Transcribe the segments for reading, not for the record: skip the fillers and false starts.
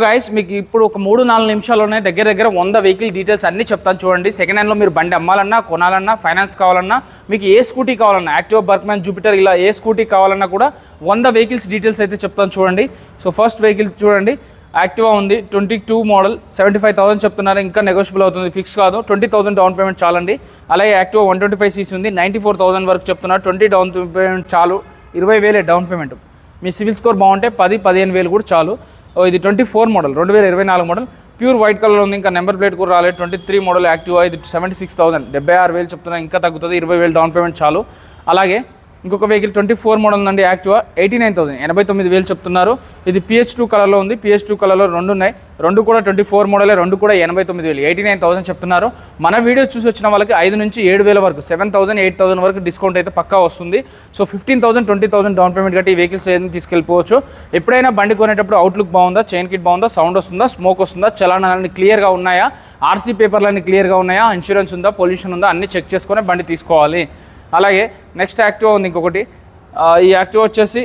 Guys మీకు ఇప్పుడు ఒక 3-4 నిమిషాల్లోనే దగ్గర 100 వెహికల్ డీటెయిల్స్ అన్నీ చెప్తాను చూడండి. సెకండ్ హ్యాండ్లో మీరు బండి అమ్మాలన్నా కొనాలన్నా ఫైనాన్స్ కావాలన్నా మీకు ఏ స్కూటీ కావాలన్నా యాక్టివా బర్క్మ్యాన్ జూపిటర్ ఇలా ఏ స్కూటీ కావాలన్నా కూడా 100 వెహికల్స్ డీటెయిల్స్ అయితే చెప్తాను చూడండి. సో ఫస్ట్ వెహికల్ చూడండి, యాక్టివా ఉంది 22 మోడల్ 75,000 చెప్తున్నారు, ఇంకా నెగోషియబుల్ అవుతుంది, ఫిక్స్ కాదు. 20,000 డౌన్ పేమెంట్ చాలండి. అలాగే యాక్టివా 125 సీసీ ఉంది 94,000 వరకు చెప్తున్నారు, 20 డౌన్ పేమెంట్ చాలు, 20,000 డౌన్ పేమెంట్. మీ సివిల్ స్కోర్ బాగుంటే 10-15,000 కూడా చాలు. ఇది 24 model 2024 model, pure white colour ఉంది, ఇంకా నెంబర్ ప్లేట్ కూడా రాలేదు. 23 మోడల్ యాక్టివా, ఇది 76,000 76,000 చెప్తున్నా, ఇంకా తగ్గుతుంది, 20,000 డౌన్ పేమెంట్ చాలు. అలాగే ఇంకొక వెహికల్ 24 మోడల్ ఉందండి యాక్టివా, 89,000 89,000 చెప్తున్నారు. ఇది PH2 కలర్లో ఉంది, PH2 కలర్లో రెండు ఉన్నాయి, రెండు కూడా 24 మోడలే, రెండు కూడా 89,000 89,000 చెప్తున్నారు. మన వీడియో చూసి వచ్చిన వాళ్ళకి 5 నుంచి 7,000 వరకు 7,000 8,000 వరకు డిస్కౌంట్ అయితే పక్కా వస్తుంది. సో 15,000 20,000 డౌన్ పేమెంట్ కట్టి ఈ వెహికల్స్ ఏదైనా తీసుకెళ్ళిపోవచ్చు. ఎప్పుడైనా బండి కొనేటప్పుడు అవుట్లుక్ బాగుందా, చైన్ కిట్ బాగుందా, సౌండ్ వస్తుందా, స్మోక్ వస్తుందా, చలానాలన్నీ క్లియర్గా ఉన్నాయా, RC పేపర్లన్నీ క్లియర్గా ఉన్నాయా, ఇన్సూరెన్స్ ఉందా, పొల్యూషన్ ఉందా, అన్నీ చెక్ చేసుకొని బండి తీసుకోవాలి. అలాగే నెక్స్ట్ యాక్టివా ఉంది ఇంకొకటి, ఈ యాక్టివా వచ్చేసి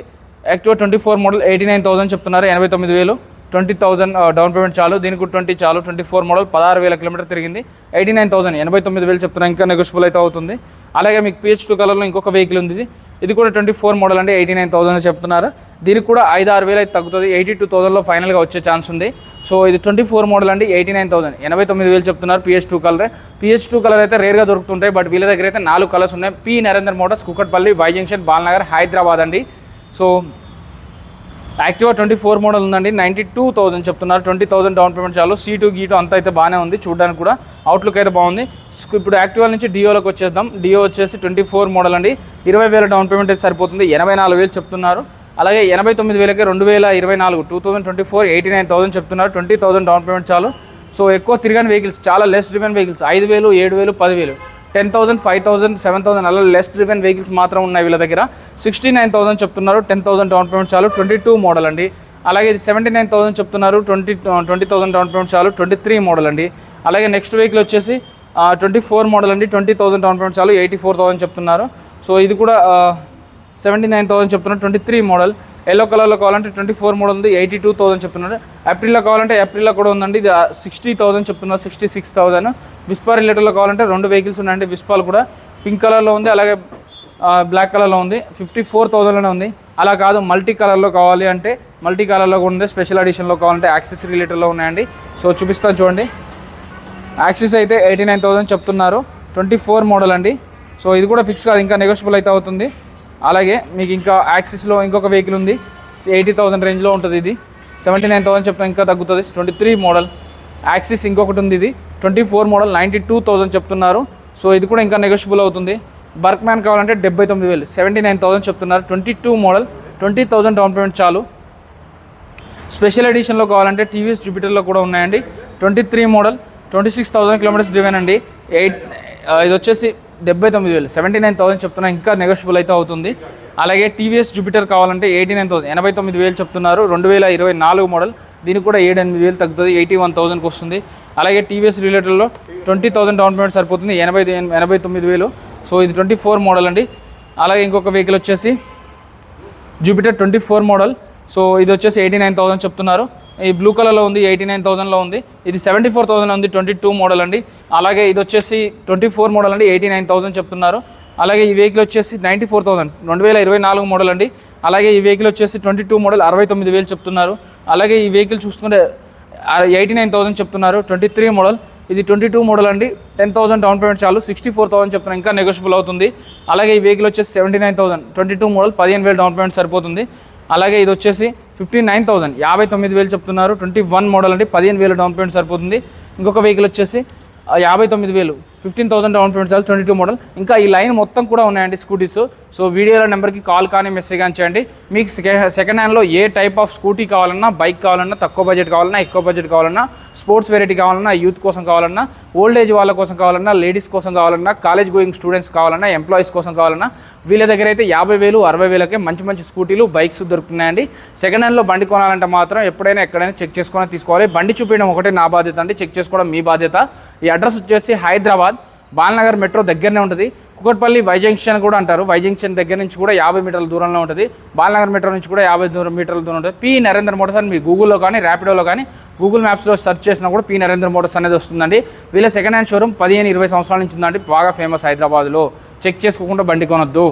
యాక్టివా 24 మోడల్ 89,000 చెప్తున్నారు, 89,000 20,000 డౌన్ పేమెంట్ చాలు, దీనికి 20 చాలు. 24 మోడల్ 16,000 కిలోమీటర్ తిరిగింది, 89,000 89,000 చెప్తున్నారు, ఇంకా నెగోషియబుల్ అయితే అవుతుంది. అలాగే మీకు PH2 కలర్లో ఇంకొక వెహికల్ ఉంది, ఇది కూడా 24 మోడల్ అండి, 89,000 చెప్తున్నారు, దీనికి కూడా 5-6,000 అయితే తగ్గుతుంది, 82,000లో ఫైనల్గా వచ్చే ఛాన్స్ ఉంది. సో ఇది 24 మోడల్ అండి, 89,000 89,000 చెప్తున్నారు. PH2 కలర్ PH2 కలర్ అయితే రేర్గా దొరుకుతుంటాయి, బట్ వీళ్ళ దగ్గర అయితే 4 కలర్స్ ఉన్నాయి. P Narender Motors, Kukatpally, Y junction, Balnagar, Hyderabad అండి. సో యాక్టివా 24 మోడల్ ఉందండి, 92,000 చెప్తున్నారు, 20,000 డౌన్ పేమెంట్ చాలు. సీటు గీటు అంతా అయితే బాగానే ఉంది, చూడడానికి కూడా అవుట్లుక్ అయితే బాగుంది. ఇప్పుడు యాక్టివా నుంచి డియోలోకి వచ్చేద్దాం. డియో వచ్చేసి 24 మోడల్ అండి, 20,000 డౌన్ పేమెంట్ అయితే సరిపోతుంది, 84,000 చెప్తున్నారు. అలాగే 89,000కి 2024 2024 89,000 చెప్తున్నారు, 20,000 డౌన్ పేమెంట్ చాలు. సో ఎక్కువ తిరగని వెహికల్స్, చాలా లెస్ డ్రివెన్ వెహికల్స్, 5,000 7,000 10,000 10,000 5,000 7,000 అలా లెస్ డ్రివెన్ వెహికల్స్ మాత్రం ఉన్నాయి వీళ్ళ దగ్గర. 69,000 చెప్తున్నారు, 10,000 డౌన్ పేమెంట్ చాలు, 22 మోడల్ అండి. అలాగే ఇది 79,000 చెప్తున్నారు, 20,000 డౌన్ పేమెంట్ చాలు, 23 మోడల్ అండి. అలాగే నెక్స్ట్ వెహికల్ వచ్చేసి 24 మోడల్ అండి, 20,000 డౌన్ పేమెంట్ చాలు, 84,000 చెప్తున్నారు. సో ఇది కూడా 79,000 చెప్తున్నారు, 23 మోడల్. ఎల్లో కలర్లో కావాలంటే 24 మోడల్ ఉంది, 82,000 చెప్తున్నారు. ఏప్రిల్లో కావాలంటే ఏప్రిల్లో కూడా ఉందండి, ఇది 60,000 చెప్తున్నారు, 66,000. విస్పా రిలేటర్లో కావాలంటే 2 వెహికల్స్ ఉన్నాయండి, విస్పాలు కూడా పింక్ కలర్లో ఉంది, అలాగే బ్లాక్ కలర్లో ఉంది, 54,000లోనే ఉంది. అలా కాదు మల్టీ కలర్లో కావాలి అంటే మల్టీ కలర్లో కూడా ఉంది, స్పెషల్ ఎడిషన్లో కావాలంటే యాక్సెస్ రిలేటర్లో ఉన్నాయండి. సో చూపిస్తాను చూడండి, యాక్సెస్ అయితే 89,000 చెప్తున్నారు, 24 మోడల్ అండి. సో ఇది కూడా ఫిక్స్ కాదు, ఇంకా నెగోషియబుల్ అయితే అవుతుంది. అలాగే మీకు ఇంకా యాక్సిస్లో ఇంకొక వెహికల్ ఉంది, 80,000 రేంజ్లో ఉంటుంది, ఇది 79,000 చెప్తాను, ఇంకా తగ్గుతుంది, 23 మోడల్. యాక్సిస్ ఇంకొకటి ఉంది, ఇది 24 మోడల్ 92,000 చెప్తున్నారు. సో ఇది కూడా ఇంకా నెగోషియబుల్ అవుతుంది. బర్క్మ్యాన్ కావాలంటే 79,000 79,000 చెప్తున్నారు, 22 మోడల్ 20,000 డౌన్ పేమెంట్ చాలు. స్పెషల్ ఎడిషన్లో కావాలంటే TVS జూపిటర్లో కూడా ఉన్నాయండి, 23 మోడల్ 26,000 కిలోమీటర్స్ డ్రివెన్ అండి. ఇది వచ్చేసి 79,000 79,000 చెప్తున్నా, ఇంకా నెగోషియబుల్ అయితే అవుతుంది. అలాగే TVS జూపిటర్ కావాలంటే 89,000 89,000 చెప్తున్నారు, 2024 మోడల్, దీనికి కూడా 7-8,000 తగ్గుతుంది, 81,000కి వస్తుంది. అలాగే TVS రిలేటెడ్లో 20,000 డౌన్ పేమెంట్ సరిపోతుంది, 89,000. సో ఇది 24 మోడల్ అండి. అలాగే ఇంకొక వెహికల్ వచ్చేసి జూపిటర్ 24 మోడల్, సో ఇది వచ్చేసి 89,000 చెప్తున్నారు. ఈ బ్లూ కలర్లో ఉంది, 89,000లో ఉంది, ఇది 74,000 ఉంది, 22 మోడల్ అండి. అలాగే ఇది వచ్చేసి 24 మోడల్ అండి, 89,000 చెప్తున్నారు. అలాగే ఈ వెహికల్ వచ్చేసి 94,000 2024 మోడల్ అండి. అలాగే ఈ వెహికల్ వచ్చేసి 22 మోడల్ 69,000 చెప్తున్నారు. అలాగే ఈ వెహికల్ చూసుకుంటే 89,000 చెప్తున్నారు, 23 మోడల్, ఇది 22 మోడల్ అండి, 10,000 డౌన్ పేమెంట్ చాలు, 64,000 చెప్తున్నారు, ఇంకా నెగోషియబుల్ అవుతుంది. అలాగే ఈ వెహికల్ వచ్చేసి 79,000 22 మోడల్ 15,000 డౌన్ పేమెంట్ సరిపోతుంది. అలాగే ఇది వచ్చేసి 59,000 59,000 చెప్తున్నారు, 21 మోడల్ అండి, 15,000 డౌన్ పేమెంట్ సరిపోతుంది. ఇంకొక వెహికల్ వచ్చేసి 59,000 15,000 డౌన్ పేమెంట్ చాలు, 22 మోడల్. ఇంకా ఈ లైన్ మొత్తం కూడా ఉన్నాయండి స్కూటీస్. సో వీడియోలో నెంబర్కి కాల్ కానీ మెసేజ్ కానీ చేయండి. మీకు సెకండ్ హ్యాండ్లో ఏ టైప్ ఆఫ్ స్కూటీ కావాలన్నా, బైక్ కావాలన్నా, తక్కువ బడ్జెట్ కావాలన్నా, ఎక్కువ బడ్జెట్ కావాలన్నా, స్పోర్ట్స్ వెరైటీ కావాలన్నా, యూత్ కోసం కావాలన్నా, ఓల్డ్ ఏజ్ వాళ్ళ కోసం కావాలన్నా, లేడీస్ కోసం కావాలన్నా, కాలేజ్ గోయింగ్ స్టూడెంట్స్ కావాలన్నా, ఎంప్లాయీస్ కోసం కావాలన్నా, వీళ్ళ దగ్గర అయితే 50,000 60,000కే మంచి మంచి స్కూటీలు, బైక్స్ దొరుకుతున్నాయండి. సెకండ్ హ్యాండ్లో బండి కొనాలంటే మాత్రం ఎప్పుడైనా ఎక్కడైనా చెక్ చేసుకొని తీసుకోవాలి. బండి చూపించడం ఒకటే నా బాధ్యత అండి, చెక్ చేసుకోవడం మీ బాధ్యత. ఈ అడ్రస్ వచ్చేసి హైదరాబాద్ బాల్నగర్ మెట్రో దగ్గరనే ఉంటుంది. కుకట్పల్లి వై జంక్షన్ కూడా అంటారు. వై జంక్షన్ దగ్గర నుంచి కూడా 50 మీటర్ల దూరంలో ఉంటుంది. బాలనగర్ మెట్రో నుంచి కూడా 50 మీటర్ల దూరం ఉంటుంది. పి నరేంద్ర మోటార్స్ అని మీ గూగుల్లో కానీ ర్యాపిడోలో కానీ గూగుల్ మ్యాప్స్లో సెర్చ్ చేసినా కూడా పి నరేంద్ర మోటార్స్ అనేది వస్తుందండి. వీళ్ళ సెకండ్ హ్యాండ్ షోరూమ్ 15-20 సంవత్సరాల నుంచి ఉందండి. బాగా ఫేమస్ హైదరాబాద్లో. చెక్ చేసుకోకుండా బండి కొనొద్దు.